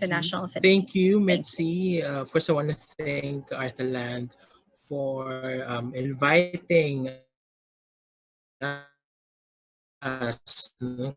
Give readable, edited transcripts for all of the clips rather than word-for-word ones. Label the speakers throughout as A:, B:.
A: international
B: Thank
A: affinities.
B: you,
A: Thank you.
B: Mitzi. Of course, I want to thank Arthland for inviting us, no,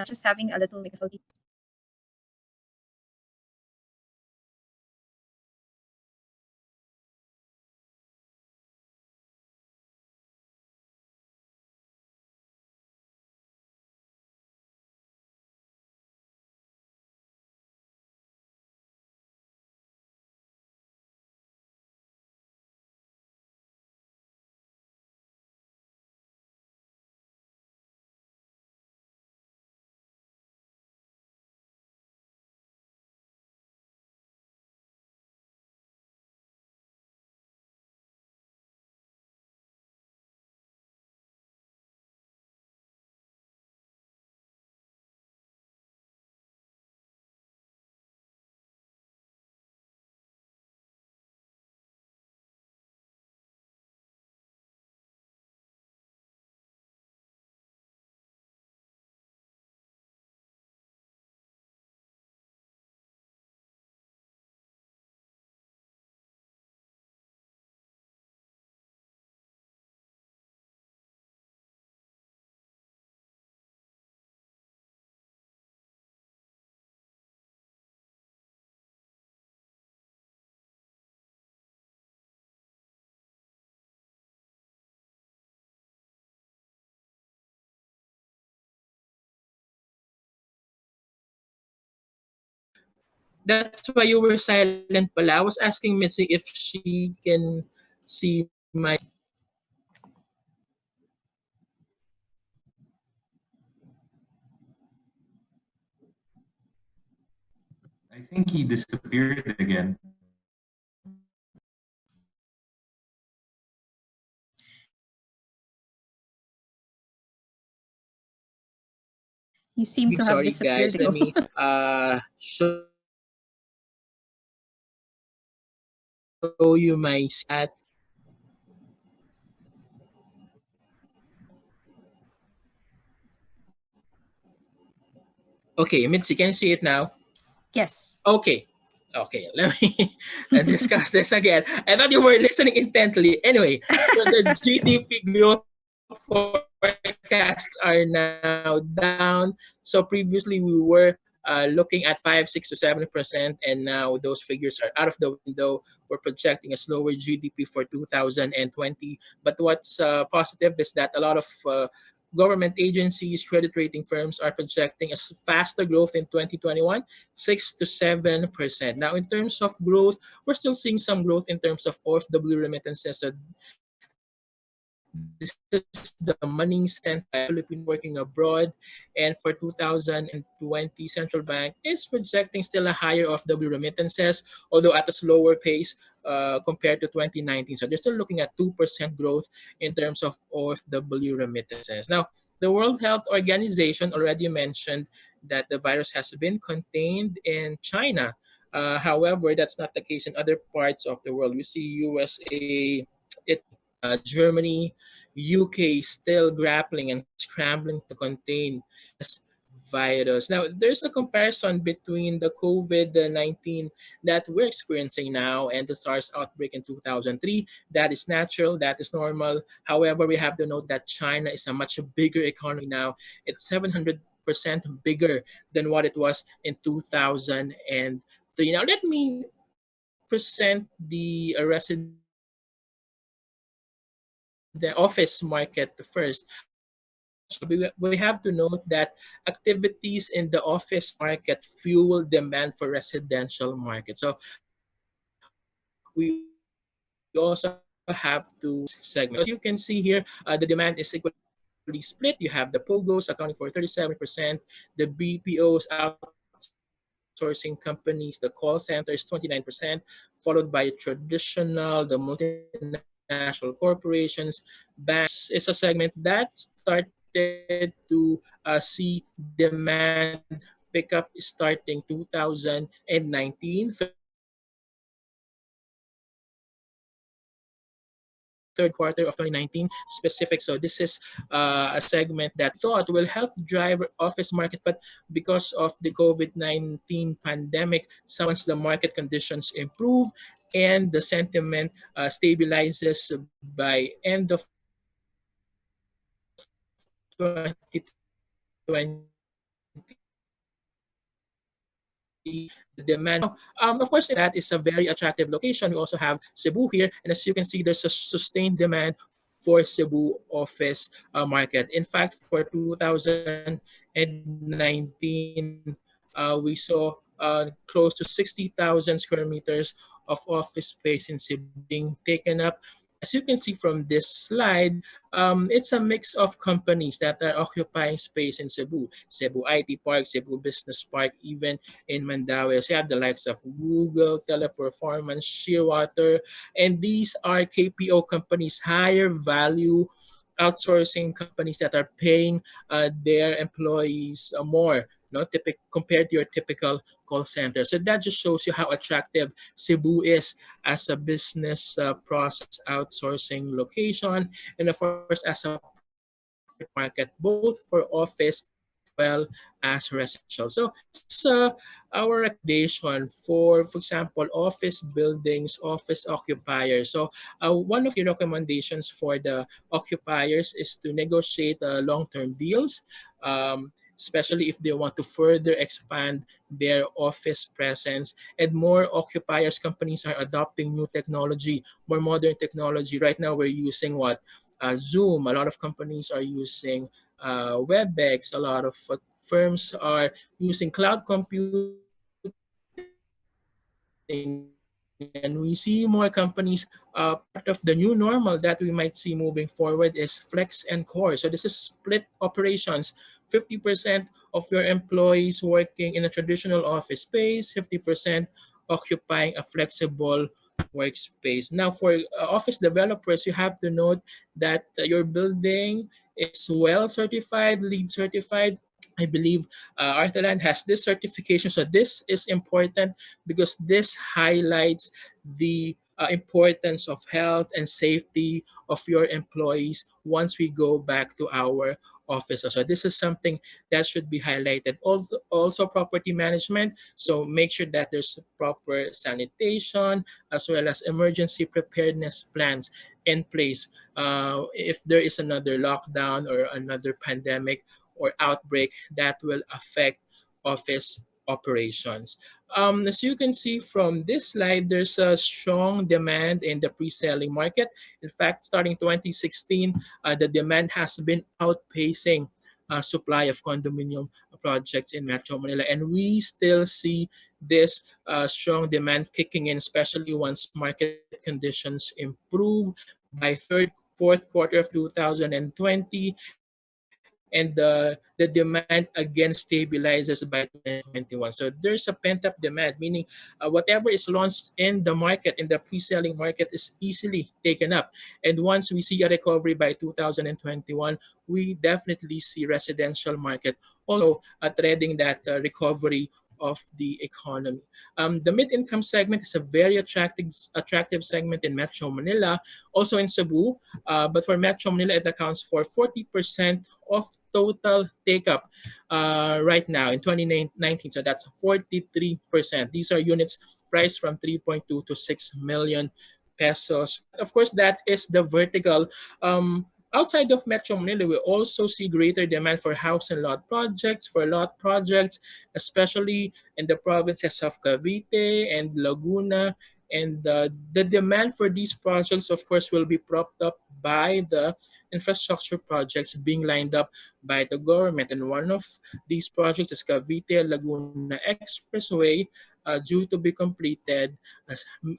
A: Just having a little difficulty.
B: that's why you were silent pala. I was asking Mitzi if she can see my.
C: I think he disappeared again.
A: You seem to have
B: Sorry,
A: disappeared
B: guys. Let
A: ago.
B: me show you my stat. Okay, Mitzi, can you see it now?
A: Yes.
B: Okay. Okay, let me discuss this again. I thought you were listening intently. Anyway, so the GDP growth forecasts are now down. So previously we were looking at 5, 6 to 7%, and now those figures are out of the window. We're projecting a slower GDP for 2020. But what's positive is that a lot of government agencies, credit rating firms are projecting a faster growth in 2021, 6 to 7%. Now, in terms of growth, we're still seeing some growth in terms of OFW remittances. So this is the money sent by Philippine working abroad. And for 2020, Central Bank is projecting still a higher OFW remittances, although at a slower pace. compared to 2019. So they're still looking at 2% growth in terms of OFW remittances. Now, the World Health Organization already mentioned that the virus has been contained in China. However, that's not the case in other parts of the world. We see USA, Italy, Germany, UK still grappling and scrambling to contain this virus. Now, there's a comparison between the COVID-19 that we're experiencing now and the SARS outbreak in 2003. That is natural, that is normal. However, we have to note that China is a much bigger economy now. It's 700% bigger than what it was in 2003. Now, let me present the office market first. We have to note that activities in the office market fuel demand for residential market. So we also have to segment. As you can see here, the demand is equally split. You have the POGOs accounting for 37%, the BPOs, outsourcing companies, the call center is 29%, followed by traditional, the multinational corporations, banks. This is a segment that started to see demand pick up starting 2019, third quarter of 2019 specific. So this is a segment that we thought will help drive office market, but because of the COVID-19 pandemic, once the market conditions improve and the sentiment stabilizes by end of 2020, the demand. Of course, in that is a very attractive location. We also have Cebu here, and as you can see, there's a sustained demand for Cebu office market. In fact, for 2019, we saw close to 60,000 square meters of office space in Cebu being taken up. As you can see from this slide, it's a mix of companies that are occupying space in Cebu. Cebu IT Park, Cebu Business Park, even in Mandaue. So you have the likes of Google, Teleperformance, Shearwater, and these are KPO companies, higher value outsourcing companies that are paying their employees more, compared to your typical call center. So that just shows you how attractive Cebu is as a business process outsourcing location, and of course as a prime target market both for office as well as residential. So this is our recommendation for example, office buildings, office occupiers. So one of the recommendations for the occupiers is to negotiate long-term deals. Especially if they want to further expand their office presence. And more occupiers, companies are adopting new technology, more modern technology. Right now, we're using what? Zoom. A lot of companies are using WebEx. A lot of firms are using cloud computing. And we see more companies, part of the new normal that we might see moving forward is flex and core. So this is split operations. 50% of your employees working in a traditional office space, 50% occupying a flexible workspace. Now, for office developers, you have to note that your building is well certified, LEED certified. I believe Arthland has this certification. So this is important because this highlights the importance of health and safety of your employees once we go back to our offices. So this is something that should be highlighted. Also property management. So make sure that there's proper sanitation as well as emergency preparedness plans in place. If there is another lockdown or another pandemic or outbreak that will affect office operations. As you can see from this slide, there's a strong demand in the pre-selling market. In fact, starting 2016, the demand has been outpacing supply of condominium projects in Metro Manila. And we still see this strong demand kicking in, especially once market conditions improve by fourth quarter of 2020. And and the demand again stabilizes by 2021. So there's a pent-up demand, meaning whatever is launched in the market, in the pre-selling market, is easily taken up. And once we see a recovery by 2021, we definitely see residential market also threading that recovery of the economy. The mid-income segment is a very attractive segment in Metro Manila, also in Cebu. But for Metro Manila, it accounts for 40% of total take-up right now in 2019. So that's 43%. These are units priced from 3.2 to 6 million pesos. Of course, that is the vertical. Outside of Metro Manila, we also see greater demand for house and lot projects, especially in the provinces of Cavite and Laguna. And the demand for these projects, of course, will be propped up by the infrastructure projects being lined up by the government. And one of these projects is Cavite Laguna Expressway, due to be completed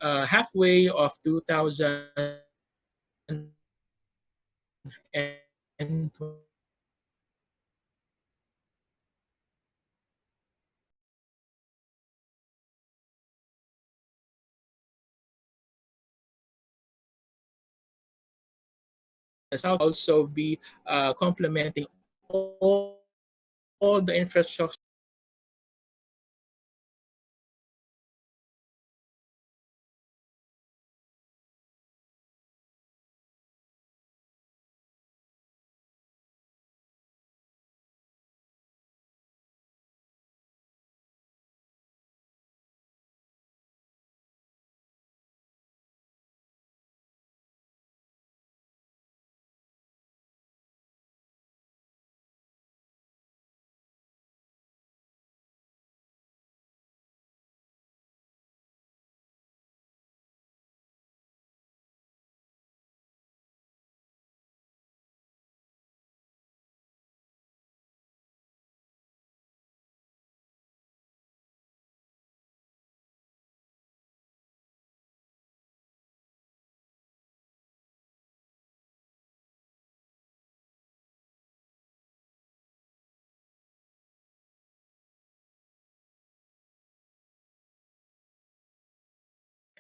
B: halfway of 2020. Also be complementing all the infrastructure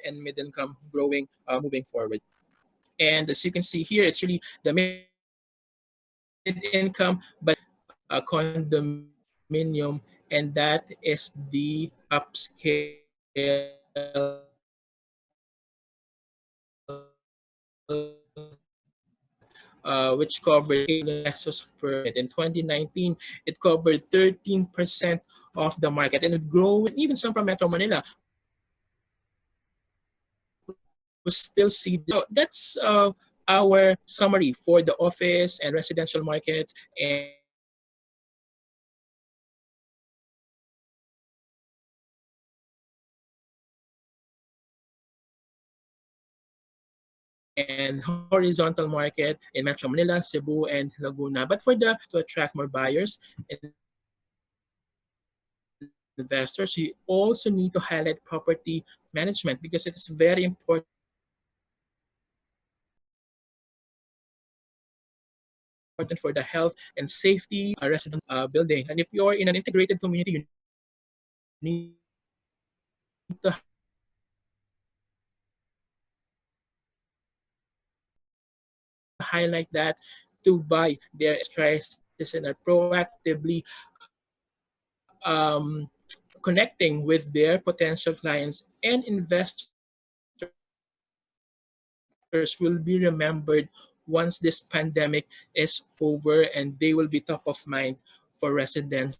B: and mid income growing moving forward. And as you can see here, it's really the mid income, but a condominium, and that is the upscale which covered pesos per unit. In 2019, it covered 13% of the market, and it grew. Even some from Metro Manila we still see. So that's our summary for the office and residential markets. And horizontal market in Metro Manila, Cebu, and Laguna. But for the to attract more buyers and investors, you also need to highlight property management because it is very important for the health and safety resident building. And if you're in an integrated community, you need to highlight that to buy their crisis and are proactively um, connecting with their potential clients and investors will be remembered once this pandemic is over, and they will be top of mind for residential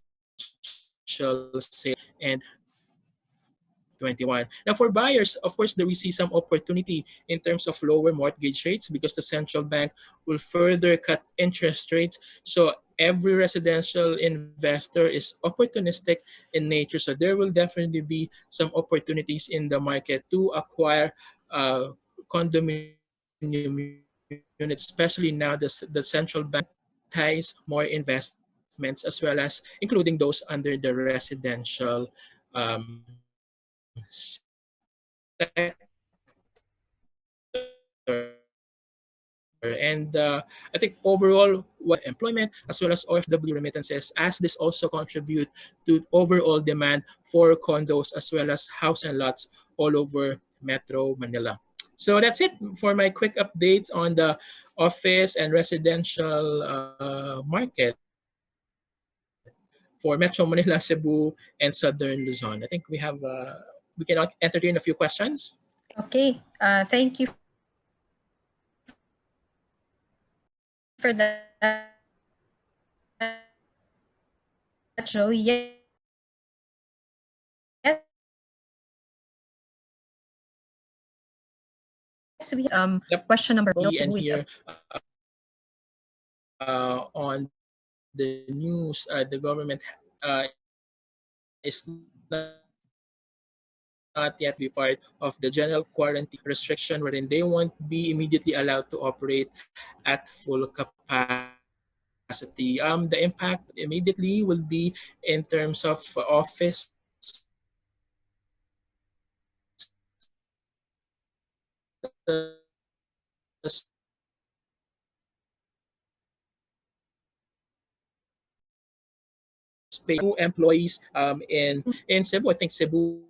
B: sale and 21. Now, for buyers, of course, there we see some opportunity in terms of lower mortgage rates because the central bank will further cut interest rates. So every residential investor is opportunistic in nature. So there will definitely be some opportunities in the market to acquire condominium units, especially now the central bank ties more investments as well as including those under the residential sector. And I think overall, what employment as well as OFW remittances, as this also contribute to overall demand for condos as well as house and lots all over Metro Manila. So that's it for my quick updates on the office and residential market for Metro Manila, Cebu, and Southern Luzon. I think we can entertain a few questions.
A: Okay. Thank you for that, Joe. Yes, we have
B: Yep.
A: question number one.
B: And
A: Cebu
B: here
A: is a
B: on the news, the government is not yet be part of the general quarantine restriction, wherein they won't be immediately allowed to operate at full capacity. The impact immediately will be in terms of office space to employees in Cebu. I think Cebu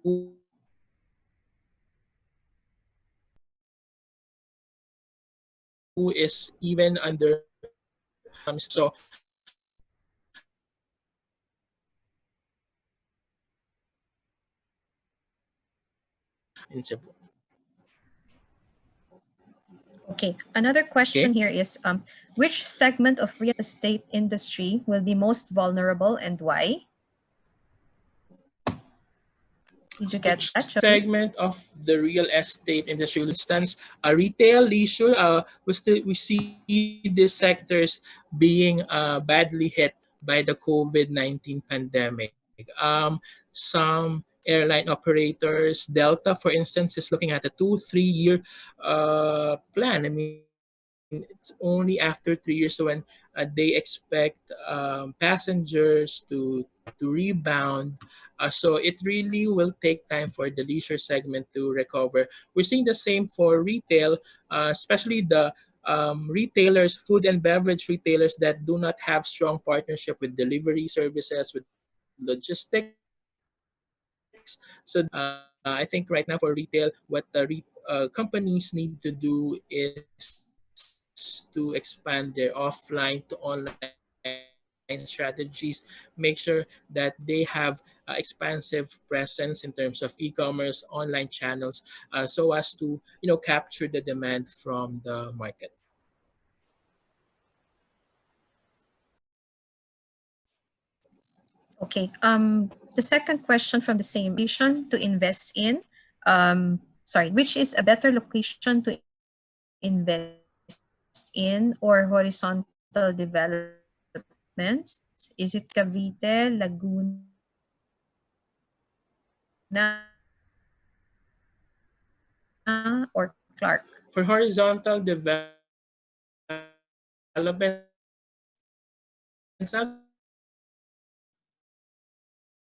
B: is even under in Cebu.
A: Okay. Another question
B: Okay.
A: here is which segment of real estate industry will be most vulnerable and why? Did you get
B: Which
A: that, Joey?
B: segment of the real estate industry? For instance, retail, leisure. We see these sectors being badly hit by the COVID-19 pandemic. Some airline operators, Delta, for instance, is looking at a 2-3 year plan. I mean, it's only after 3 years when they expect passengers to rebound. So it really will take time for the leisure segment to recover. We're seeing the same for retail, especially the retailers, food and beverage retailers that do not have strong partnership with delivery services, with logistics. So I think right now for retail, what the companies need to do is to expand their offline to online strategies, make sure that they have expansive presence in terms of e-commerce, online channels, so as to capture the demand from the market.
A: Okay. The second question from the same location to invest in. Sorry, which is a better location to invest in or horizontal developments? Is it Cavite, Laguna, or Clark?
B: For horizontal developments, I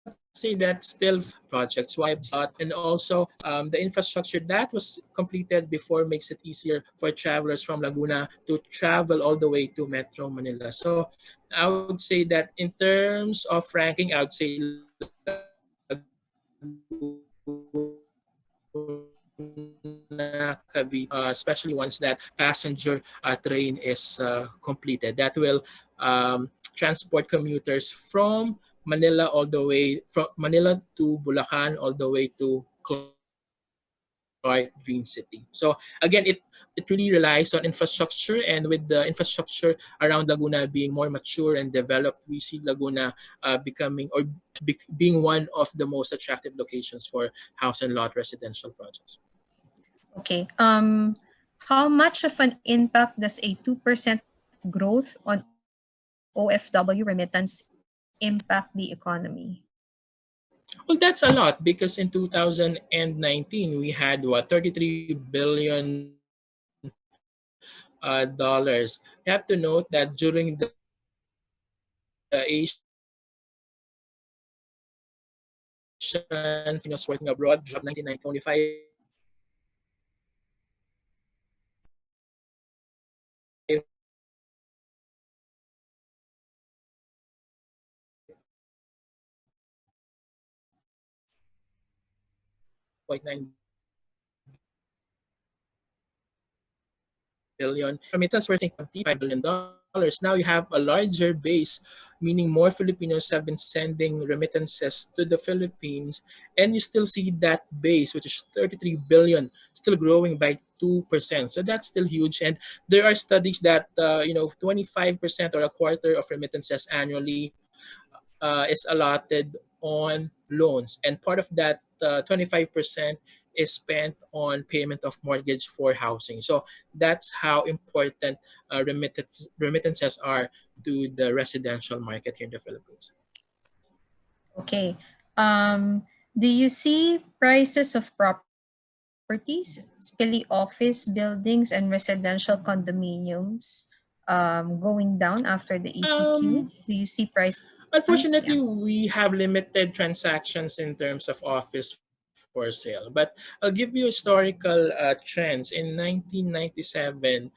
B: would say that's still projects. Why? And also the infrastructure that was completed before makes it easier for travelers from Laguna to travel all the way to Metro Manila. So I would say that in terms of ranking, I would say Laguna, Cavite, especially once that passenger train is completed. That will transport commuters from Manila all the way from Manila to Bulacan all the way to Clark, Green City. So again, it really relies on infrastructure, and with the infrastructure around Laguna being more mature and developed, we see Laguna becoming or being one of the most attractive locations for house and lot residential projects.
A: Okay. How much of an impact does a 2% growth on OFW remittance impact the economy?
B: Well, that's a lot because in 2019 we had what 33 billion dollars. You have to note that during the Asian Philippines was working abroad, dropped 99.25 billion. Remittance worth $5 billion. Now you have a larger base, meaning more Filipinos have been sending remittances to the Philippines, and you still see that base, which is 33 billion, still growing by 2%. So that's still huge. And there are studies that 25% or a quarter of remittances annually is allotted on loans, and part of that 25% is spent on payment of mortgage for housing. So that's how important remittances are to the residential market here in the Philippines.
A: Okay. Do you see prices of properties, especially office buildings and residential condominiums, going down after the ECQ?
B: Um,
A: Do you see prices rise?
B: Unfortunately,
A: Yeah.
B: we have limited transactions in terms of office for sale. But I'll give you historical trends. In 1997,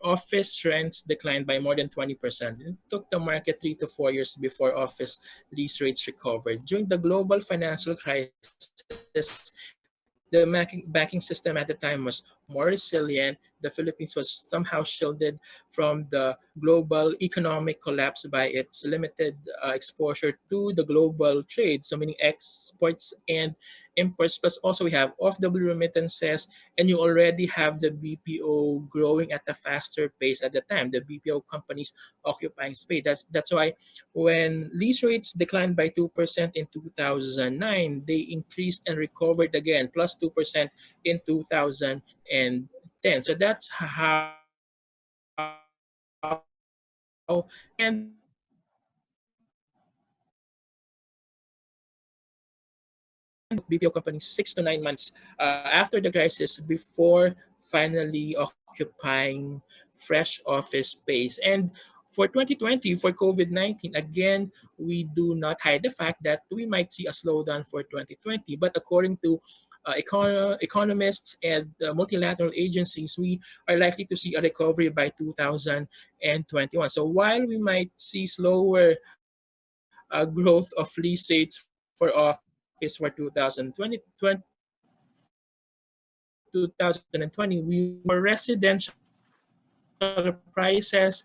B: office rents declined by more than 20%. It took the market 3 to 4 years before office lease rates recovered. During the global financial crisis, the banking system at the time was more resilient. The Philippines was somehow shielded from the global economic collapse by its limited exposure to the global trade, so meaning exports and imports. Plus, also we have off-the-blue remittances, and you already have the BPO growing at a faster pace at the time. The BPO companies occupying space. That's why when lease rates declined by 2% in 2009, they increased and recovered again, plus 2% in 2010. So that's how, and BPO companies 6 to 9 months after the crisis before finally occupying fresh office space. And for 2020, for COVID-19, again, we do not hide the fact that we might see a slowdown for 2020. But according to economists and multilateral agencies, we are likely to see a recovery by 2021. So while we might see slower growth of lease rates for office for 2020, for residential prices,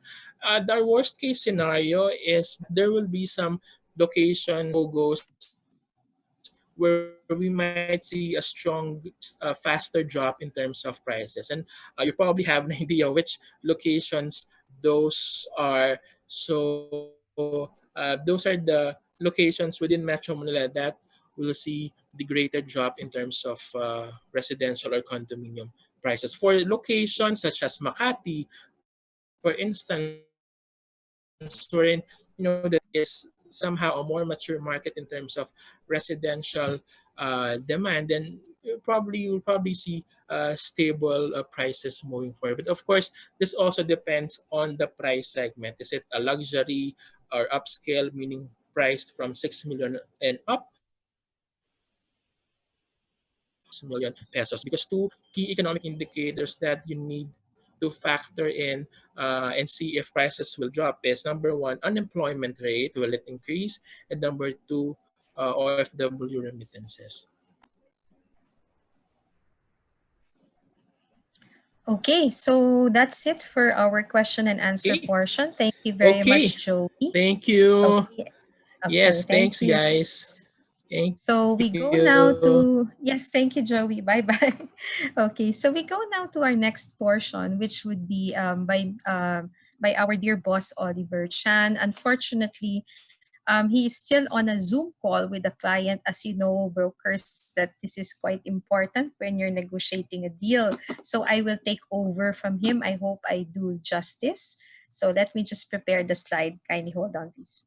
B: the worst case scenario is that there will be some locations or POGOs where we might see a strong, faster drop in terms of prices. And you probably have an idea which locations those are. Those are the locations within Metro Manila that will see the greater drop in terms of residential or condominium prices. For locations such as Makati, for instance, wherein that is somehow a more mature market in terms of residential demand, then you'll probably see stable prices moving forward. But of course, this also depends on the price segment. Is it a luxury or upscale, meaning priced from 6 million and up, or is it priced from 6 million pesos? Because two key economic indicators that you need to factor in and see if prices will drop is number one, unemployment rate, will it increase? And number two, OFW remittances.
A: Okay, so that's it for our question and answer
B: Okay.
A: portion. Thank you very
B: Okay.
A: much, Joey.
B: Thank you.
A: Okay, okay,
B: Yes,
A: thank
B: thanks,
A: you.
B: guys. Thank
A: So we go
B: you.
A: now to, yes, thank you, Joey. Bye bye. Okay, so we go now to our next portion, which would be by our dear boss, Oliver Chan. Unfortunately, he is still on a Zoom call with a client. As you know, brokers, that this is quite important when you're negotiating a deal. So I will take over from him. I hope I do justice. So let me just prepare the slide. Kindly hold on, please.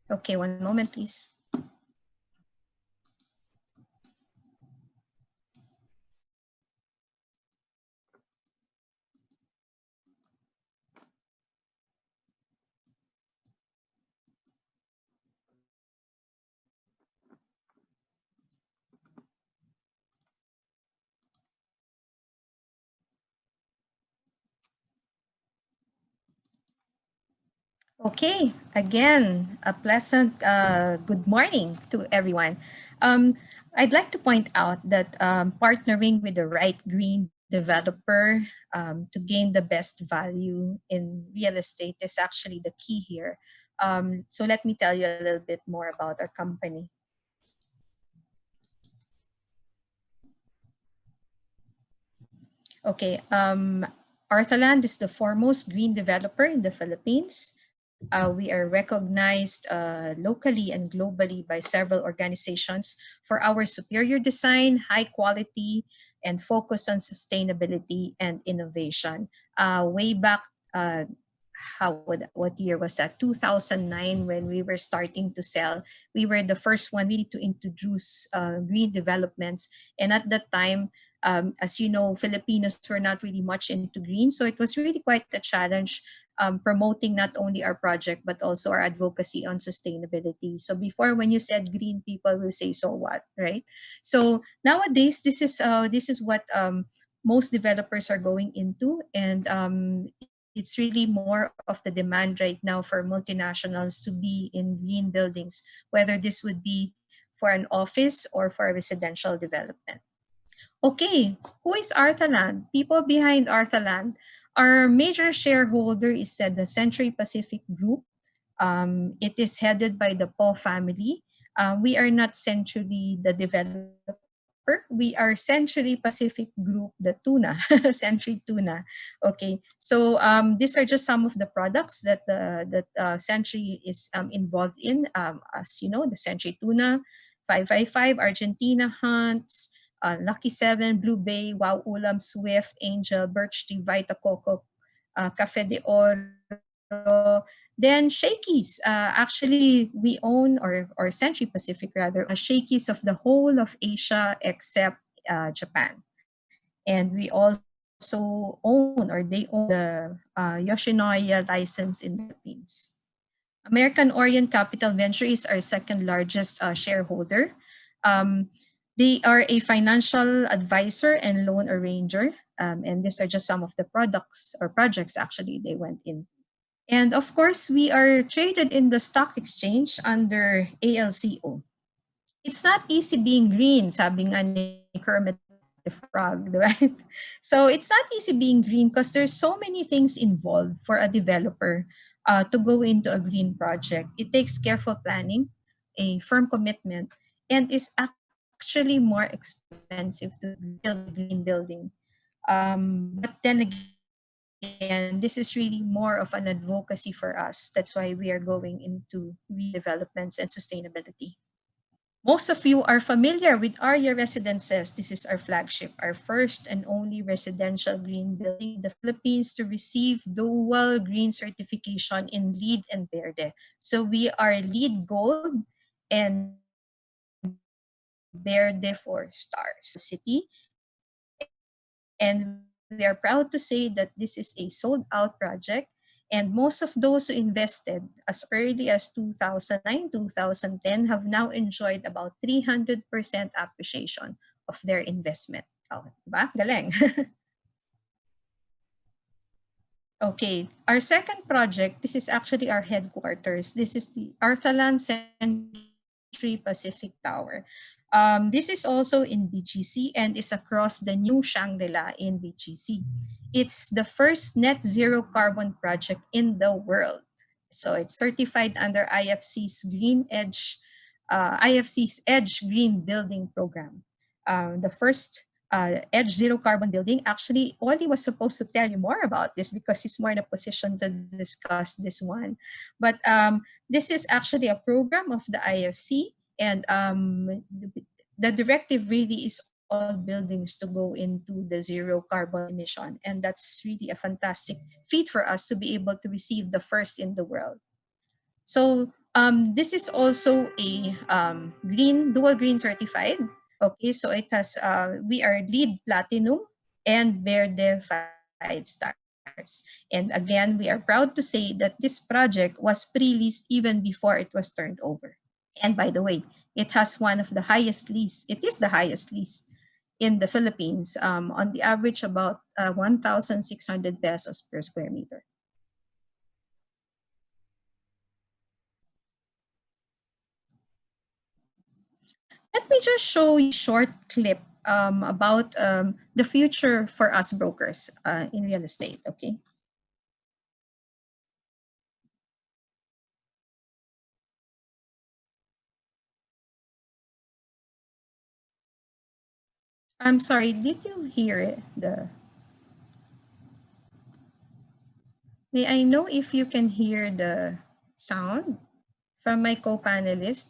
A: Okay, one moment, please. Okay, again, a pleasant good morning to everyone. Um, I'd like to point out that partnering with the right green developer to gain the best value in real estate is actually the key here. So let me tell you a little bit more about our company. Okay, Arthland is the foremost green developer in the Philippines. We are recognized locally and globally by several organizations for our superior design, high quality, and focus on sustainability and innovation. Way back, what year was that? 2009, when we were starting to sell. We were the first one really to introduce green developments, and at that time, as you know, Filipinos were not really much into green, so it was really quite a challenge promoting not only our project but also our advocacy on sustainability. So before, when you said green, people will say, "So what?" Right? So nowadays, this is what most developers are going into, and it's really more of the demand right now for multinationals to be in green buildings, whether this would be for an office or for a residential development. Okay, who is Arthaland? People behind Arthaland. Our major shareholder is the Century Pacific Group. It is headed by the Paul family. We are not Century the developer. We are Century Pacific Group the tuna, Century Tuna. Okay, so these are just some of the products that Century is involved in. As you know, the Century Tuna, 555 Argentina Hunts, Lucky 7, Blue Bay, Wow Ulam, Swift, Angel, Birch Tea, Vita Coco, Cafe de Oro. Then Shakey's. Actually, we own, or Century Pacific rather, Shakey's of the whole of Asia except Japan. And we also own, or they own, the Yoshinoya license in the Philippines. American Orient Capital Venture is our second largest shareholder. Um, they are a financial advisor and loan arranger. And these are just some of the products or projects actually they went in. And of course, we are traded in the stock exchange under ALCO. It's not easy being green, sabi nga ni Kermit the Frog, right? So it's not easy being green because there's so many things involved for a developer to go into a green project. It takes careful planning, a firm commitment, and is actually more expensive to build a green building. But then again, this is really more of an advocacy for us. That's why we are going into redevelopments and sustainability. Most of you are familiar with Arya Residences. This is our flagship, our first and only residential green building in the Philippines to receive dual green certification in LEED and Verde. So we are LEED Gold and Verde 4 stars. And we are proud to say that this is a sold out project. And most of those who invested as early as 2009, 2010 have now enjoyed about 300% appreciation of their investment. Oh, diba? Galing. Okay, our second project, this is actually our headquarters. This is the Arthalan Century Pacific Tower. This is also in BGC and is across the new Shangri-La in BGC. It's the first net zero carbon project in the world. So it's certified under IFC's Edge Green Building Program. The first Edge Zero Carbon Building. Actually, Oli was supposed to tell you more about this because he's more in a position to discuss this one. But this is actually a program of the IFC, and the directive really is all buildings to go into the zero carbon emission. And that's really a fantastic feat for us to be able to receive the first in the world. So this is also a dual green certified. Okay, so it has we are LEED Platinum and Verde 5 stars. And again, we are proud to say that this project was pre-leased even before it was turned over. And by the way, it has one of the highest lease. It is the highest lease in the Philippines. On the average, about 1,600 pesos per square meter. let me just show you a short clip about the future for us brokers in real estate, okay? I'm sorry, did you hear it? May I know if you can hear the sound from my co-panelist?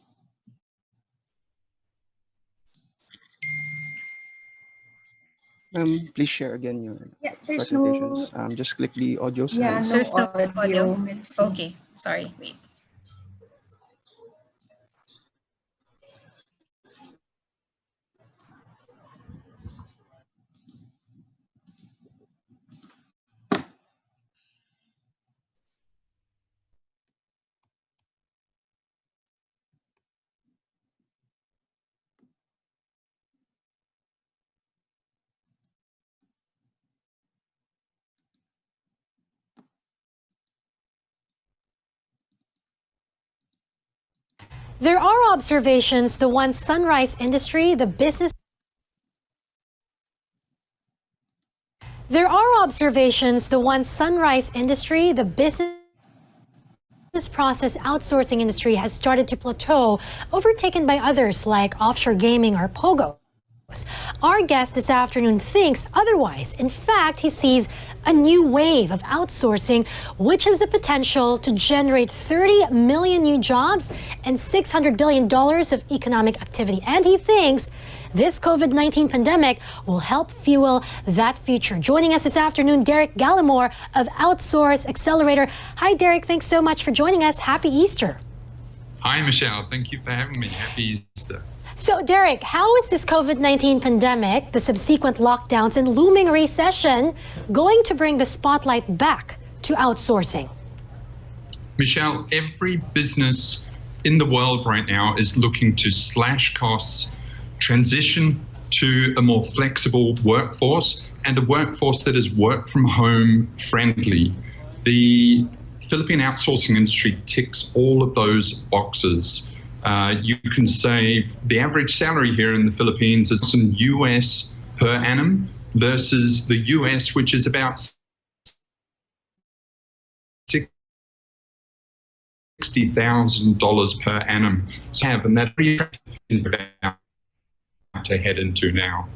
D: Please share again your
E: Yeah, there's
D: presentations.
E: no,
D: Just click the audio
E: yeah,
D: slides.
E: no
A: There's no
E: audio.
A: audio?
E: Let's see.
A: Okay, sorry, wait.
F: There are observations the one sunrise industry, the business. There are observations the one sunrise industry, the business process outsourcing industry has started to plateau, overtaken by others like offshore gaming or pogo. Our guest this afternoon thinks otherwise. In fact, he sees a new wave of outsourcing, which has the potential to generate 30 million new jobs and $600 billion of economic activity. And he thinks this COVID-19 pandemic will help fuel that future. Joining us this afternoon, Derek Gallimore of Outsource Accelerator. Hi, Derek. Thanks so much for joining us. Happy Easter.
G: Hi, Michelle. Thank you for having me. Happy Easter.
F: So, Derek, how is this COVID-19 pandemic, the subsequent lockdowns, and looming recession going to bring the spotlight back to outsourcing?
G: Michelle, every business in the world right now is looking to slash costs, transition to a more flexible workforce, and a workforce that is work from home friendly. The Philippine outsourcing industry ticks all of those boxes. You can save the average salary here in the Philippines is in US per annum versus the US, which is about $60,000 per annum. And that's to head into now.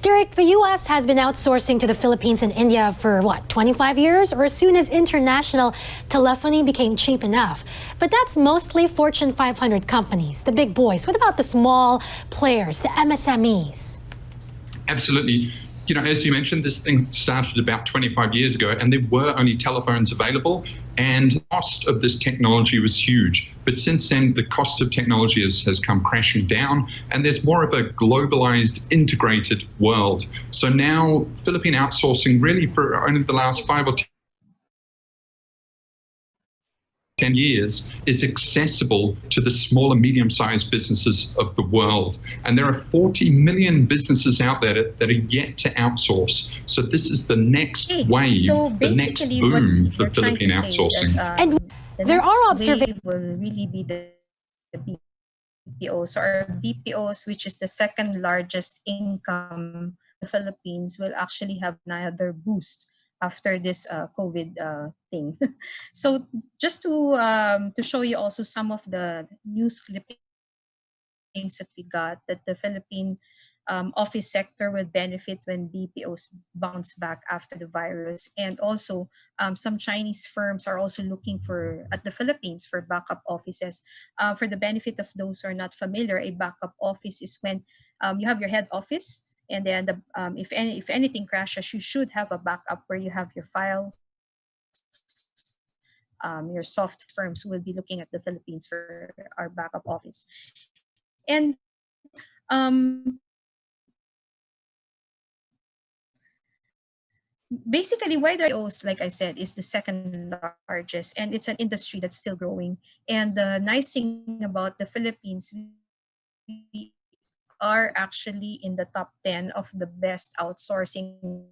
F: Derek, the U.S. has been outsourcing to the Philippines and India for, 25 years? Or as soon as international telephony became cheap enough. But that's mostly Fortune 500 companies, the big boys. What about the small players, the MSMEs?
G: Absolutely. You know, as you mentioned, this thing started about 25 years ago, and there were only telephones available, and the cost of this technology was huge. But since then, the cost of technology has come crashing down, and there's more of a globalized, integrated world. So now, Philippine outsourcing really for only the last 5 or 10 years is accessible to the small and medium-sized businesses of the world. And there are 40 million businesses out there that are yet to outsource. So this is the next wave,
A: so
G: the next boom for Philippine outsourcing.
F: And there are observations.
A: Will really be the BPOs or BPOs, which is the second largest income in the Philippines, will actually have another boost after this COVID thing. So just to show you also some of the news clippings that we got, that the Philippine office sector will benefit when BPOs bounce back after the virus. And also some Chinese firms are also looking for at the Philippines for backup offices. For the benefit of those who are not familiar, a backup office is when you have your head office, and then if anything crashes, you should have a backup where you have your files. Your soft firms will be looking at the Philippines for our backup office. And basically, why the IOs, like I said, is the second largest, and it's an industry that's still growing. And the nice thing about the Philippines, we are actually in the top 10 of the best outsourcing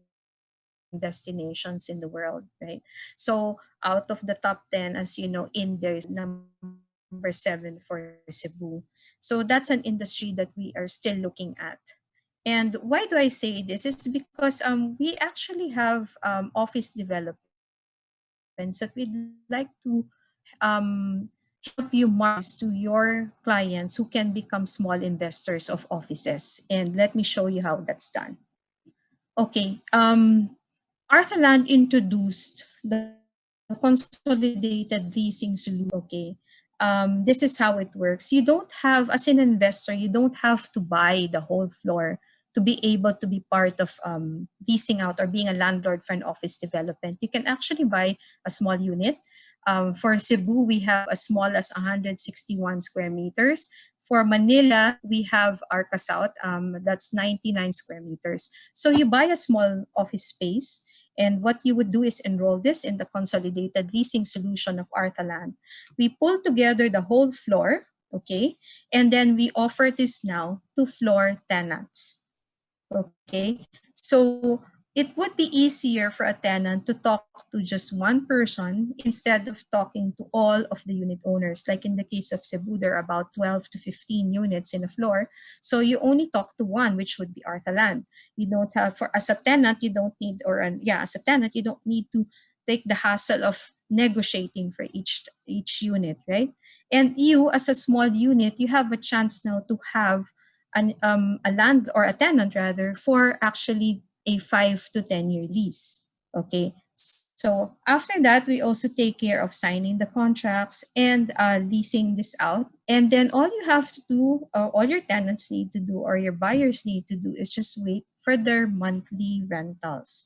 A: destinations in the world, right? So out of the top 10, as you know, India is number number 7 for Cebu. So that's an industry that we are still looking at. And why do I say this? Is because we actually have office developments that we'd like to help you market to your clients who can become small investors of offices. And let me show you how that's done. Okay, Arthland introduced the consolidated leasing solution. Okay, this is how it works. You don't have, as an investor, you don't have to buy the whole floor to be able to be part of leasing out or being a landlord for an office development. You can actually buy a small unit. For Cebu, we have as small as 161 square meters. For Manila, we have Arca South, that's 99 square meters. So you buy a small office space, and what you would do is enroll this in the consolidated leasing solution of Arthland. We pull together the whole floor, okay, and then we offer this now to floor tenants. Okay, so it would be easier for a tenant to talk to just one person instead of talking to all of the unit owners. Like in the case of Cebu, there are about 12 to 15 units in a floor. So you only talk to one, which would be Arthland. You don't have, for as a tenant, you don't need, as a tenant, you don't need to take the hassle of negotiating for each unit, right? And you, as a small unit, you have a chance now to have a land or a tenant rather for actually a 5 to 10 year lease. Okay, so after that, we also take care of signing the contracts and leasing this out. And then all you have to do, all your tenants need to do, or your buyers need to do, is just wait for their monthly rentals.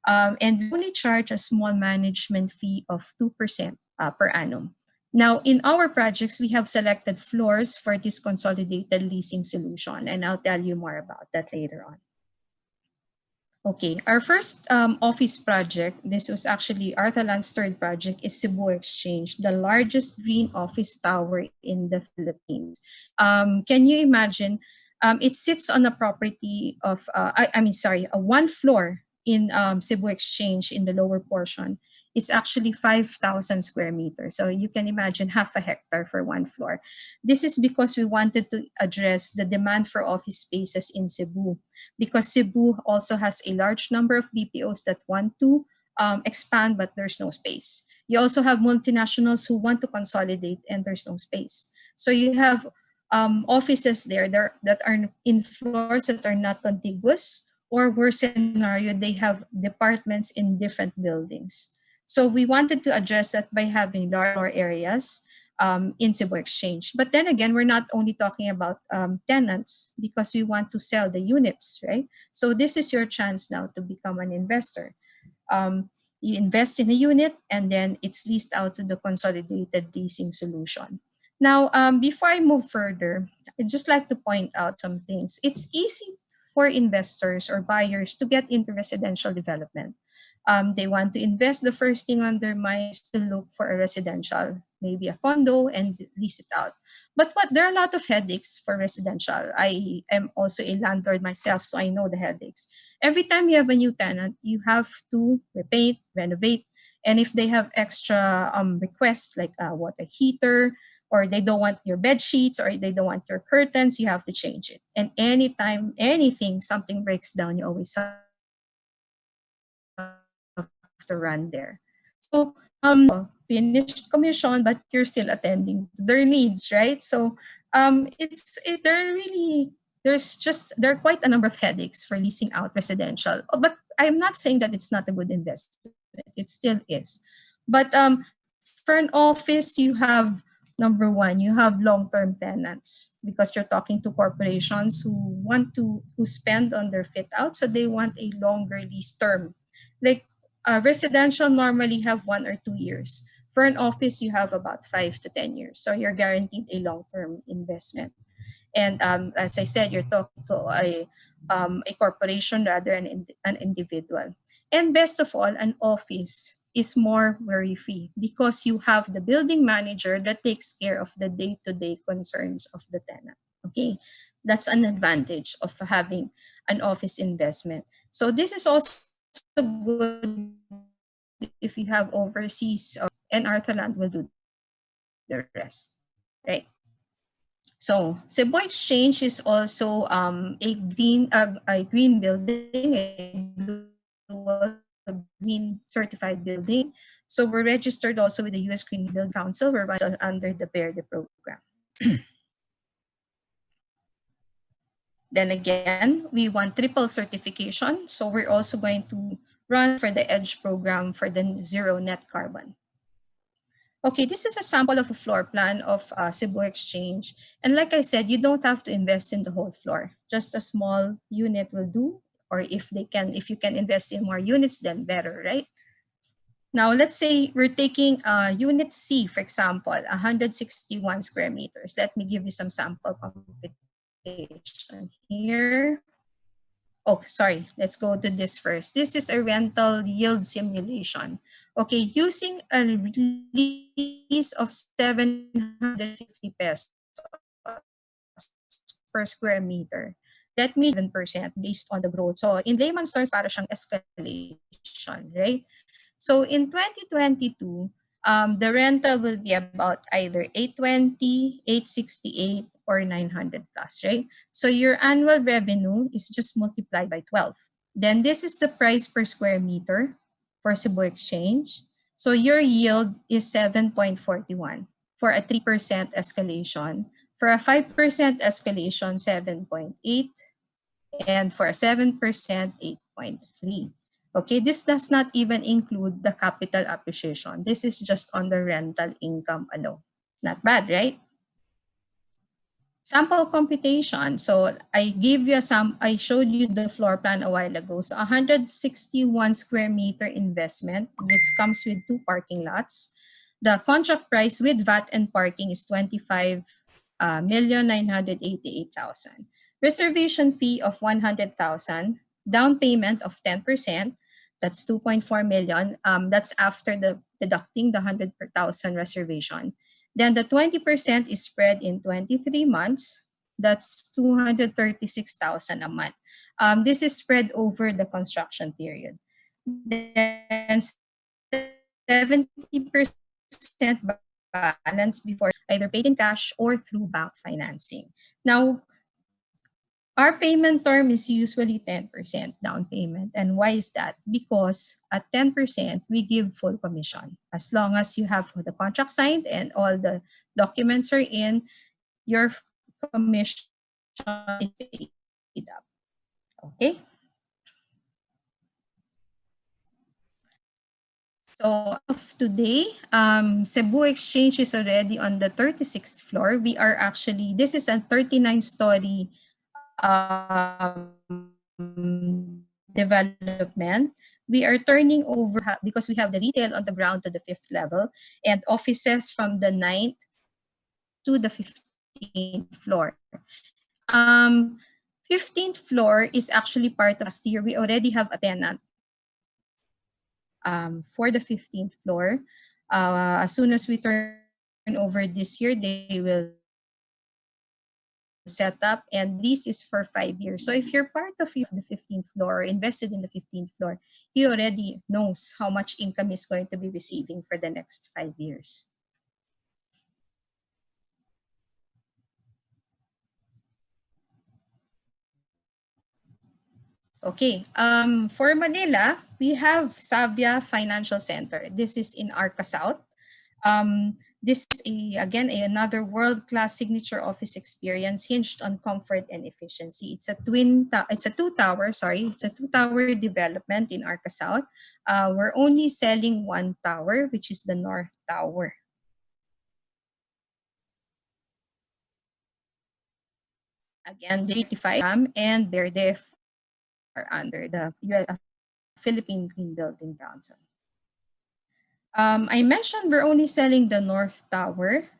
A: And we only charge a small management fee of 2% per annum. Now, in our projects, we have selected floors for this consolidated leasing solution, and I'll tell you more about that later on. Okay, our first office project, this was actually Arthland's third project, is Cebu Exchange, the largest green office tower in the Philippines. Can you imagine? It sits on a property of, a one floor in Cebu Exchange in the lower portion is actually 5,000 square meters. So you can imagine half a hectare for one floor. This is because we wanted to address the demand for office spaces in Cebu, because Cebu also has a large number of BPOs that want to expand, but there's no space. You also have multinationals who want to consolidate, and there's no space. So you have offices that are in floors that are not contiguous, or worse scenario, they have departments in different buildings. So we wanted to address that by having larger areas in Cebu Exchange. But then again, we're not only talking about tenants, because we want to sell the units, right? So this is your chance now to become an investor. You invest in a unit, and then it's leased out to the consolidated leasing solution. Now, before I move further, I'd just like to point out some things. It's easy for investors or buyers to get into residential development. They want to invest. The first thing on their mind is to look for a residential, maybe a condo, and lease it out. But there are a lot of headaches for residential. I am also a landlord myself, so I know the headaches. Every time you have a new tenant, you have to repaint, renovate, and if they have extra requests like water heater, or they don't want your bed sheets, or they don't want your curtains, you have to change it. And anytime something breaks down, you always have to run there. So finished commission, but you're still attending to their needs, right? So there are quite a number of headaches for leasing out residential. But I'm not saying that it's not a good investment. It still is. But for an office, you have, number one, you have long-term tenants, because you're talking to corporations who spend on their fit out, so they want a longer lease term. Like residential normally have 1 or 2 years. For an office, you have about 5 to 10 years. So you're guaranteed a long-term investment. And as I said, you're talking to a corporation rather than an individual. And best of all, an office is more worry-free, because you have the building manager that takes care of the day-to-day concerns of the tenant. Okay, that's an advantage of having an office investment. So this is also good if you have overseas, and Arthland will do the rest. right? So Cebu Exchange is also a green building, a green certified building. So we're registered also with the U.S. Green Building Council. We're under the Verde program. Then again, we want triple certification. So we're also going to run for the EDGE program for the zero net carbon. Okay, this is a sample of a floor plan of Cebu Exchange. And like I said, you don't have to invest in the whole floor. Just a small unit will do. Or if you can invest in more units, then better, right? Now, let's say we're taking unit C, for example, 161 square meters. Let me give you some sample computation here. Oh, sorry, let's go to this first. This is a rental yield simulation. Okay, using a lease of 750 pesos per square meter, that means 7% based on the growth. So in layman's terms, para siyang escalation, right? So in 2022, the rental will be about either 820, 868, or 900 plus, right? So your annual revenue is just multiplied by 12. Then this is the price per square meter for Cebu Exchange. So your yield is 7.41 for a 3% escalation. For a 5% escalation, 7.8. And for a 7%, 8.3. Okay, this does not even include the capital appreciation. This is just on the rental income alone. Not bad, right? Sample computation. So I showed you the floor plan a while ago. So 161 square meter investment. This comes with 2 parking lots. The contract price with VAT and parking is 25,988,000. Reservation fee of 100,000. Down payment of 10%. That's 2.4 million. That's after deducting the 100,000 reservation. Then the 20% is spread in 23 months. That's 236,000 a month. This is spread over the construction period. Then 70% balance before either paid in cash or through bank financing. Now, our payment term is usually 10% down payment. And why is that? Because at 10%, we give full commission. As long as you have the contract signed and all the documents are in, your commission is paid up. Okay? So of today, Cebu Exchange is already on the 36th floor. This is a 39-story development. We are turning over, because we have the retail on the ground to the 5th level and offices from the 9th to the 15th floor. 15th floor is actually part of last year. We already have a tenant for the 15th floor. As soon as we turn over this year, they will set up, and lease is for 5 years. So if you're part of the 15th floor or invested in the 15th floor, he already knows how much income he's going to be receiving for the next 5 years. Okay, for Manila, we have Savia Financial Center. This is in Arca South. This is another world-class signature office experience hinged on comfort and efficiency. It's a two-tower development in Arca South. We're only selling one tower, which is the North Tower. Again, the 85 and Verde are under the Philippine Green Building Council. I mentioned we're only selling the North Tower.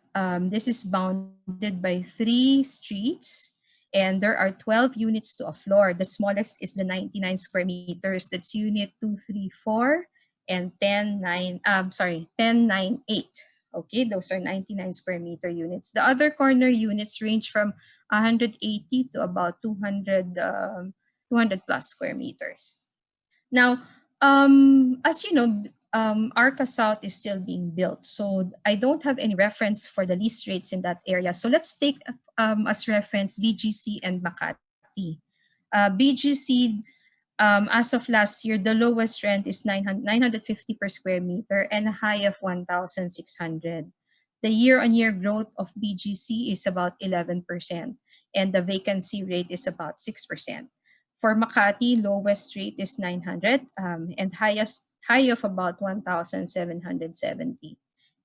A: This is bounded by 3 streets, and there are 12 units to a floor. The smallest is the 99 square meters. That's unit 234 and 1098. Okay, those are 99 square meter units. The other corner units range from 180 to about 200 plus square meters. Now, as you know, Arca South is still being built. So I don't have any reference for the lease rates in that area. So let's take as reference BGC and Makati. BGC, as of last year, the lowest rent is 950 per square meter and a high of 1,600. The year-on-year growth of BGC is about 11%, and the vacancy rate is about 6%. For Makati, lowest rate is 900 and high of about 1,770.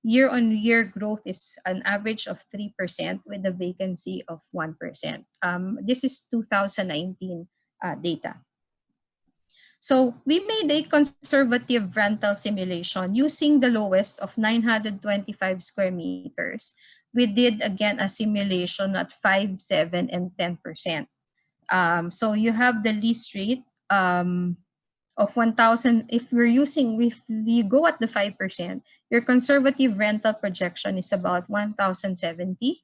A: Year-on-year growth is an average of 3% with a vacancy of 1%. This is 2019 data. So we made a conservative rental simulation using the lowest of 925 square meters. We did again a simulation at 5, 7, and 10%. So you have the lease rate of 1,000. If you go at the 5%, your conservative rental projection is about 1,070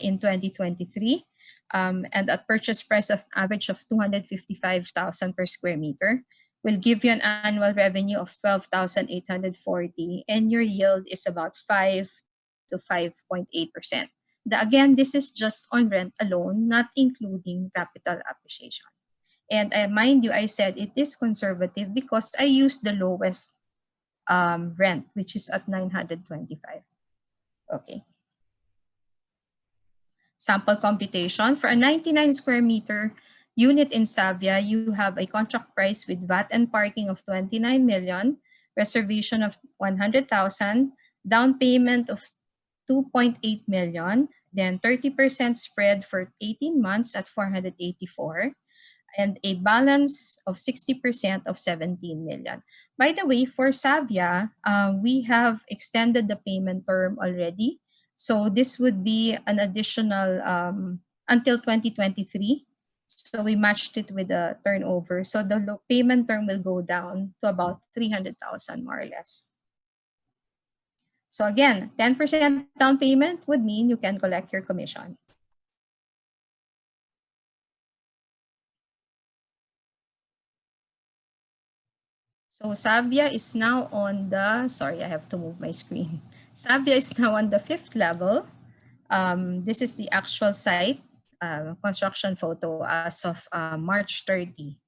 A: in 2023. And at purchase price of average of 255,000 per square meter will give you an annual revenue of 12,840, and your yield is about 5 to 5.8%. Again, this is just on rent alone, not including capital appreciation. And mind you, I said it is conservative because I used the lowest rent, which is at 925. Okay. Sample computation. For a 99 square meter unit in Savia, you have a contract price with VAT and parking of 29 million, reservation of 100,000, down payment of 2.8 million, then 30% spread for 18 months at 484, and a balance of 60% of 17 million. By the way, for Savia, we have extended the payment term already. So this would be an additional until 2023. So we matched it with the turnover. So the payment term will go down to about 300,000 more or less. So again, 10% down payment would mean you can collect your commission. So Savia is now on the, sorry, I have to move my screen. Savia is now on the 5th level. This is the actual site construction photo as of March 30.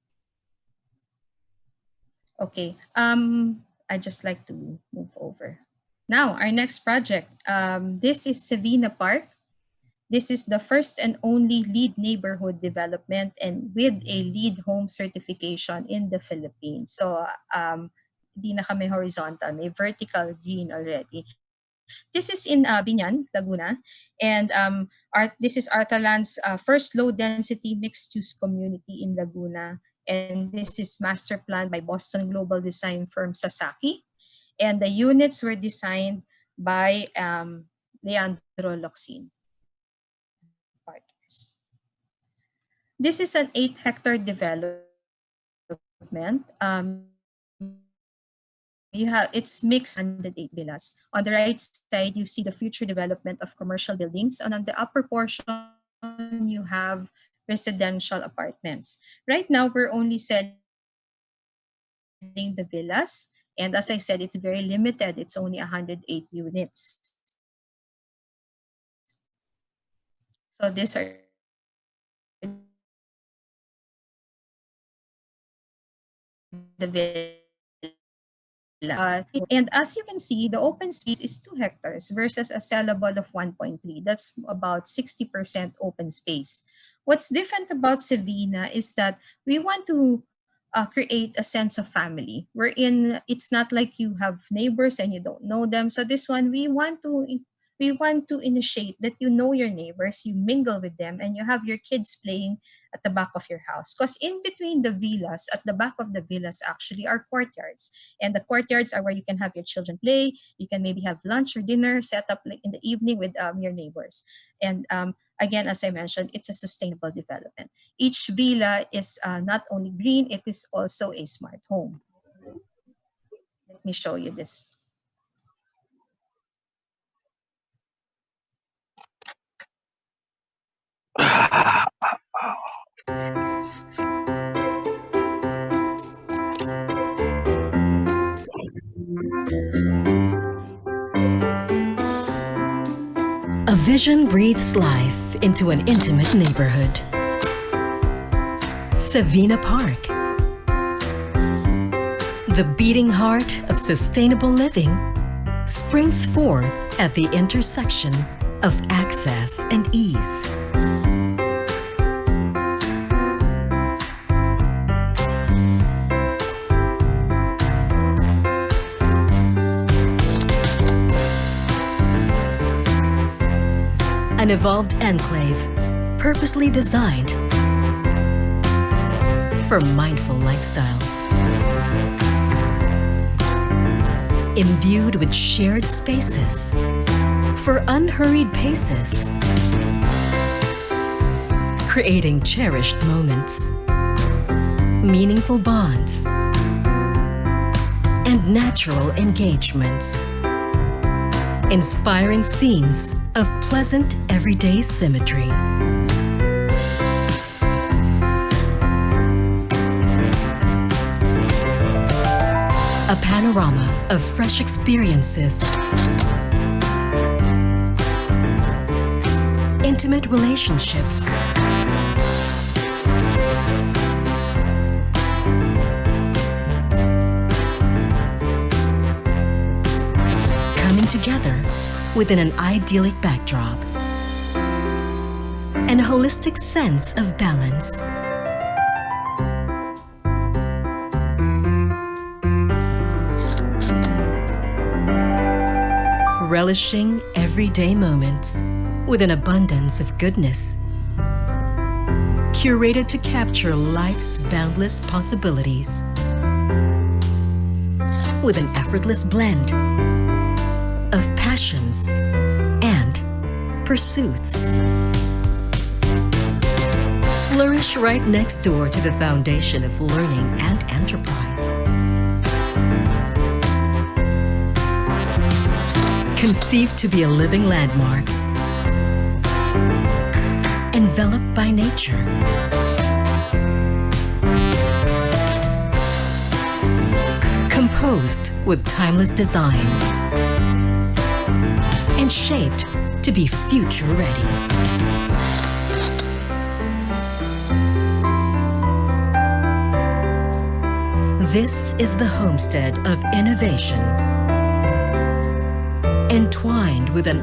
A: Okay, I just like to move over. Now, our next project. This is Savina Park. This is the first and only LEED neighborhood development and with a LEED home certification in the Philippines. So, hindi na kami horizontal, may vertical green already. This is in Binyan, Laguna, and this is Arthland's first low-density mixed-use community in Laguna, and this is master planned by Boston global design firm Sasaki, and the units were designed by Leandro Locsin. This is an 8-hectare development. It's mixed 108 villas. On the right side, you see the future development of commercial buildings, and on the upper portion, you have residential apartments. Right now, we're only selling the villas, and as I said, it's very limited. It's only 108 units. So these are the villas. And as you can see, the open space is 2 hectares versus a sellable of 1.3. That's about 60% open space. What's different about Savina is that we want to create a sense of family. It's not like you have neighbors and you don't know them. So this one, we want to initiate that you know your neighbors, you mingle with them, and you have your kids playing at the back of your house. Because in between the villas, at the back of the villas actually are courtyards. And the courtyards are where you can have your children play. You can maybe have lunch or dinner set up like in the evening with your neighbors. And again, as I mentioned, it's a sustainable development. Each villa is not only green, it is also a smart home. Let me show you this.
E: A vision breathes life into an intimate neighborhood. Savina Park. The beating heart of sustainable living springs forth at the intersection of access and ease. An evolved enclave, purposely designed for mindful lifestyles. Imbued with shared spaces for unhurried paces. Creating cherished moments, meaningful bonds, and natural engagements. Inspiring scenes of pleasant everyday symmetry. A panorama of fresh experiences, intimate relationships, coming together within an idyllic backdrop, and a holistic sense of balance. Relishing everyday moments with an abundance of goodness, curated to capture life's boundless possibilities with an effortless blend of passions and pursuits. Flourish right next door to the foundation of learning and enterprise. Conceived to be a living landmark, enveloped by nature. Composed with timeless design and shaped to be future ready. This is the homestead of innovation, entwined with an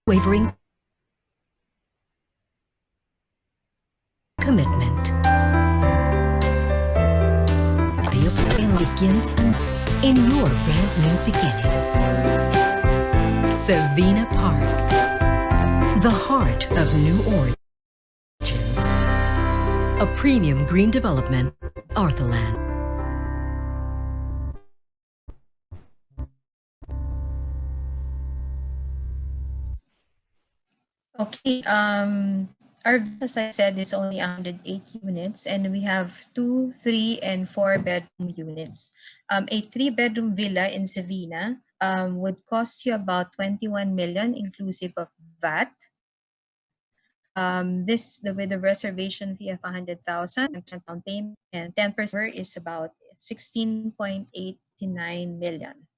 E: unwavering commitment. Begins in your brand new beginning. Savina Park, the heart of new origins. A premium green development, Arthland.
A: Okay, our, as I said, is only 108 units, and we have 2, 3, and 4-bedroom units. A 3-bedroom villa in Savina would cost you about 21 million, inclusive of VAT. With the reservation fee of 100,000, 10% down payment, and 10% is about 16.89 million.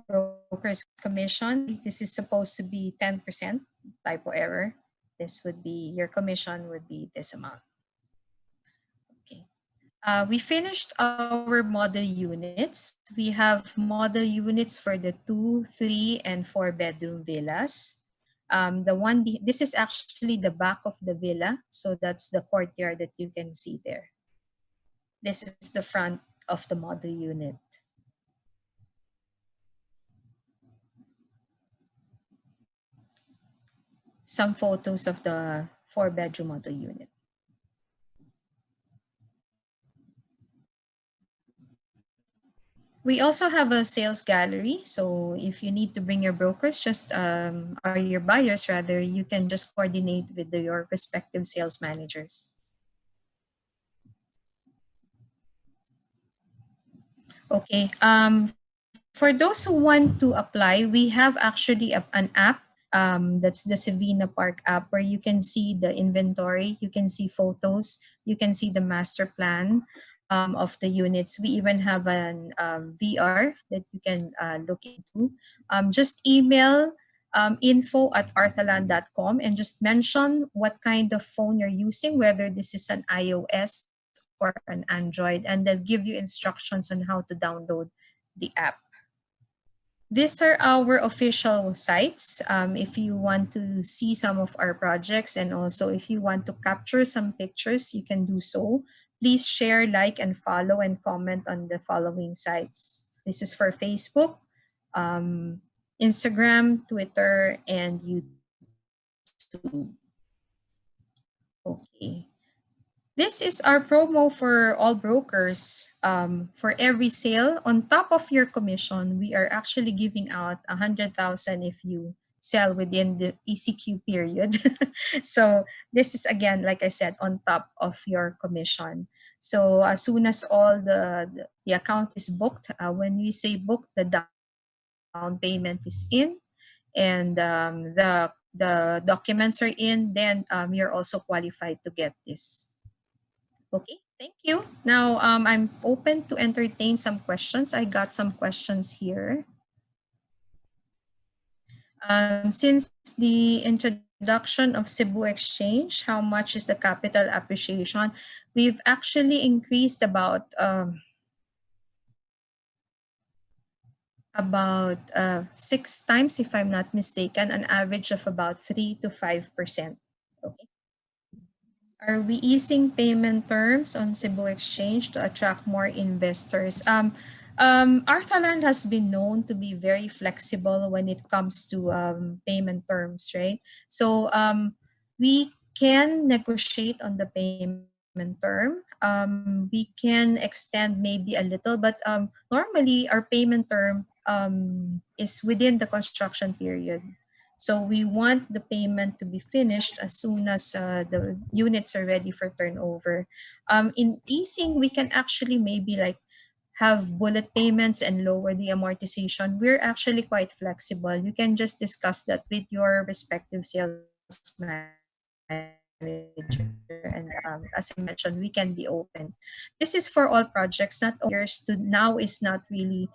A: Broker's commission, this is supposed to be 10%, typo error. This would be, your commission would be this amount. Okay. We finished our model units. We have model units for the 2, 3, and 4-bedroom villas. This is actually the back of the villa, so that's the courtyard that you can see there. This is the front of the model unit. Some photos of the 4-bedroom model unit. We also have a sales gallery. So if you need to bring your brokers, or your buyers rather, you can just coordinate with your respective sales managers. Okay. For those who want to apply, we have actually an app That's the Savina Park app, where you can see the inventory, you can see photos, you can see the master plan of the units. We even have an VR that you can look into. Just email info@arthaland.com and just mention what kind of phone you're using, whether this is an iOS or an Android, and they'll give you instructions on how to download the app. These are our official sites. If you want to see some of our projects, and also if you want to capture some pictures, you can do so. Please share, like, and follow and comment on the following sites. This is for Facebook, Instagram, Twitter, and YouTube. Okay. This is our promo for all brokers. For every sale, on top of your commission, we are actually giving out 100,000 if you sell within the ECQ period. So this is, again, like I said, on top of your commission. So as soon as all the account is booked, when we say booked, the down payment is in, and the documents are in, then you're also qualified to get this. Okay, thank you. Now, I'm open to entertain some questions. I got some questions here. Since the introduction of Cebu Exchange, how much is the capital appreciation? We've actually increased about 6 times, if I'm not mistaken, an average of about 3 to 5%. Okay. Are we easing payment terms on Cebu Exchange to attract more investors? Arthland has been known to be very flexible when it comes to payment terms, right? So we can negotiate on the payment term. We can extend maybe a little, but normally our payment term is within the construction period. So we want the payment to be finished as soon as the units are ready for turnover. In easing, we can actually maybe like have bullet payments and lower the amortization. We're actually quite flexible. You can just discuss that with your respective sales manager. And as I mentioned, we can be open. This is for all projects, not only years to now is not really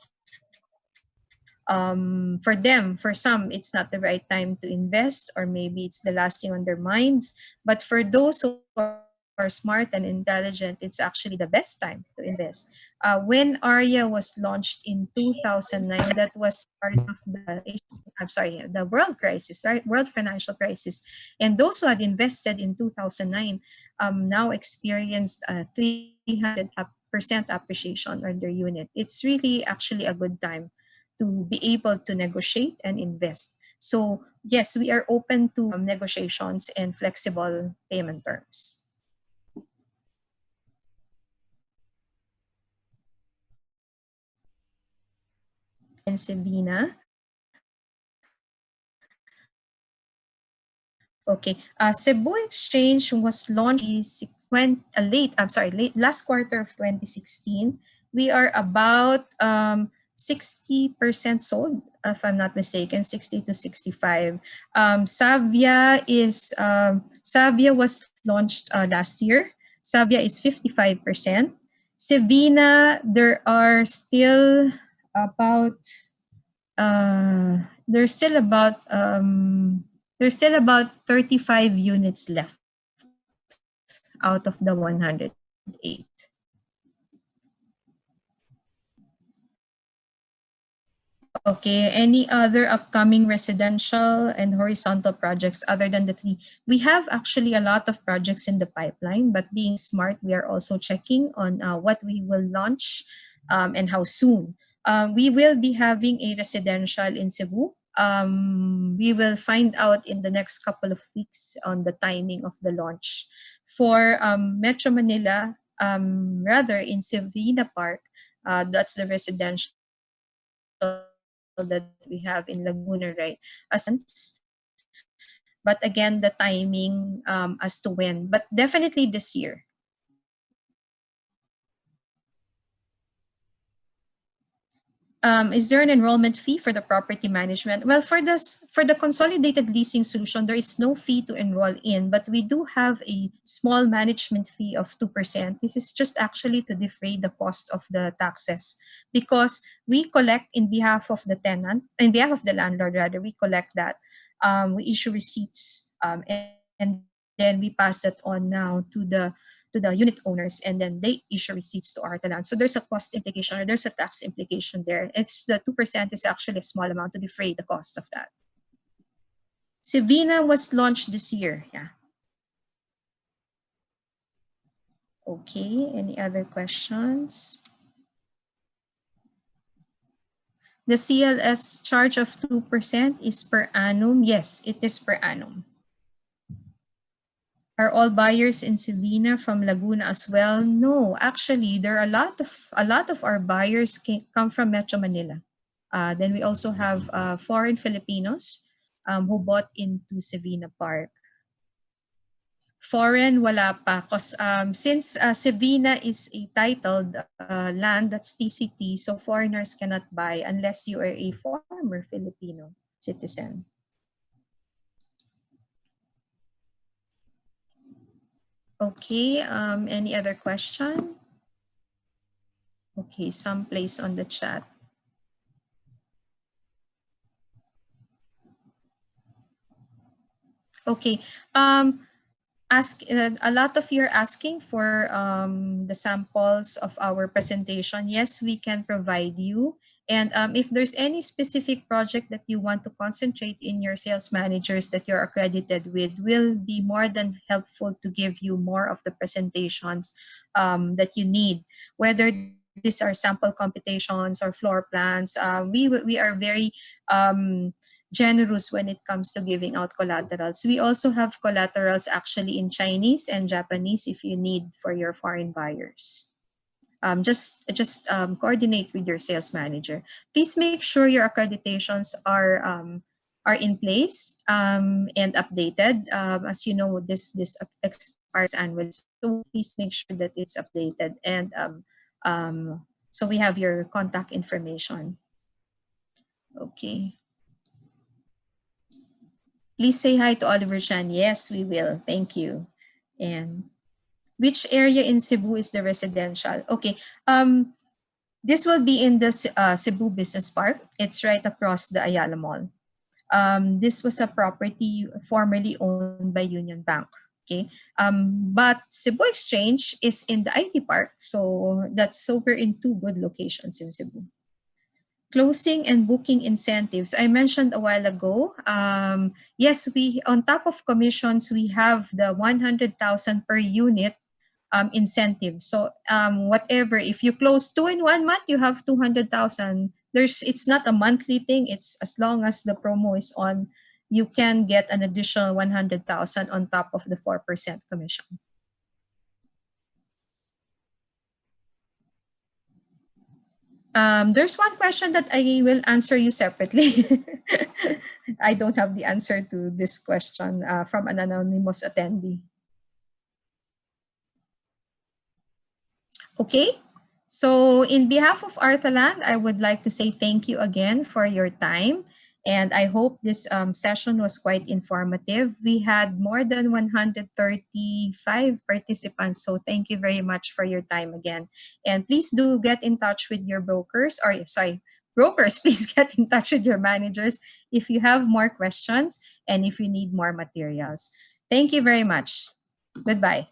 A: for them. For some, it's not the right time to invest, or maybe it's the last thing on their minds. But for those who are smart and intelligent, it's actually the best time to invest. When ARIA was launched in 2009, that was part of the world crisis, right? World financial crisis. And those who had invested in 2009 now experienced 300% appreciation on their unit. It's really actually a good time to be able to negotiate and invest. So yes, we are open to negotiations and flexible payment terms. And Sabina. Okay. Cebu Exchange was launched last quarter of 2016. We are about 60% sold, if I'm not mistaken, 60 to 65. Savia was launched last year. Savia is 55%. Sevina, about there's still about 35 units left out of the 108. Okay, any other upcoming residential and horizontal projects other than the three? We have actually a lot of projects in the pipeline, but being smart, we are also checking on what we will launch and how soon. We will be having a residential in Cebu. We will find out in the next couple of weeks on the timing of the launch. For Metro Manila, rather in Savina Park, that's the residential that we have in Laguna, right? But again, the timing as to when, but definitely this year. Is there an enrollment fee for the property management? Well, for the consolidated leasing solution, there is no fee to enroll in, but we do have a small management fee of 2%. This is just actually to defray the cost of the taxes, because we collect in behalf of the tenant, in behalf of the landlord rather, we collect that. We issue receipts, and then we pass that on now to the unit owners, and then they issue receipts to Arthland. So there's a cost implication, or there's a tax implication there. It's the 2% is actually a small amount to defray the cost of that. Cevina was launched this year. Yeah. Okay, any other questions? The CLS charge of 2% is per annum. Yes, it is per annum. Are all buyers in Cevina from Laguna as well? No, actually, there are a lot of our buyers come from Metro Manila. Then we also have foreign Filipinos who bought into Cevina Park. Foreign, wala pa. Because since Cevina is a titled land, that's TCT, so foreigners cannot buy unless you are a former Filipino citizen. Okay, any other question? Okay, someplace on the chat. Okay, a lot of you are asking for the samples of our presentation. Yes, we can provide you. And if there's any specific project that you want to concentrate in your sales managers that you're accredited with, we'll be more than helpful to give you more of the presentations that you need, whether these are sample computations or floor plans. We are very generous when it comes to giving out collaterals. We also have collaterals actually in Chinese and Japanese if you need for your foreign buyers. Just coordinate with your sales manager. Please make sure your accreditations are in place and updated. As you know, this expires annually, so please make sure that it's updated, and so we have your contact information. Okay. Please say hi to Oliver Chan. Yes, we will. Thank you. And which area in Cebu is the residential? Okay. This will be in the Cebu Business Park. It's right across the Ayala Mall. This was a property formerly owned by Union Bank. Okay. But Cebu Exchange is in the IT Park. So we're in two good locations in Cebu. Closing and booking incentives. I mentioned a while ago. Yes, we on top of commissions, we have the 100,000 per unit incentive. So whatever, if you close 2 in 1 month, you have 200,000. It's not a monthly thing. It's as long as the promo is on, you can get an additional 100,000 on top of the 4% commission. There's one question that I will answer you separately. I don't have the answer to this question from an anonymous attendee. Okay, so in behalf of Arthland, I would like to say thank you again for your time. And I hope this session was quite informative. We had more than 135 participants. So thank you very much for your time again. And please do get in touch with your brokers, or sorry, brokers, please get in touch with your managers if you have more questions and if you need more materials. Thank you very much. Goodbye.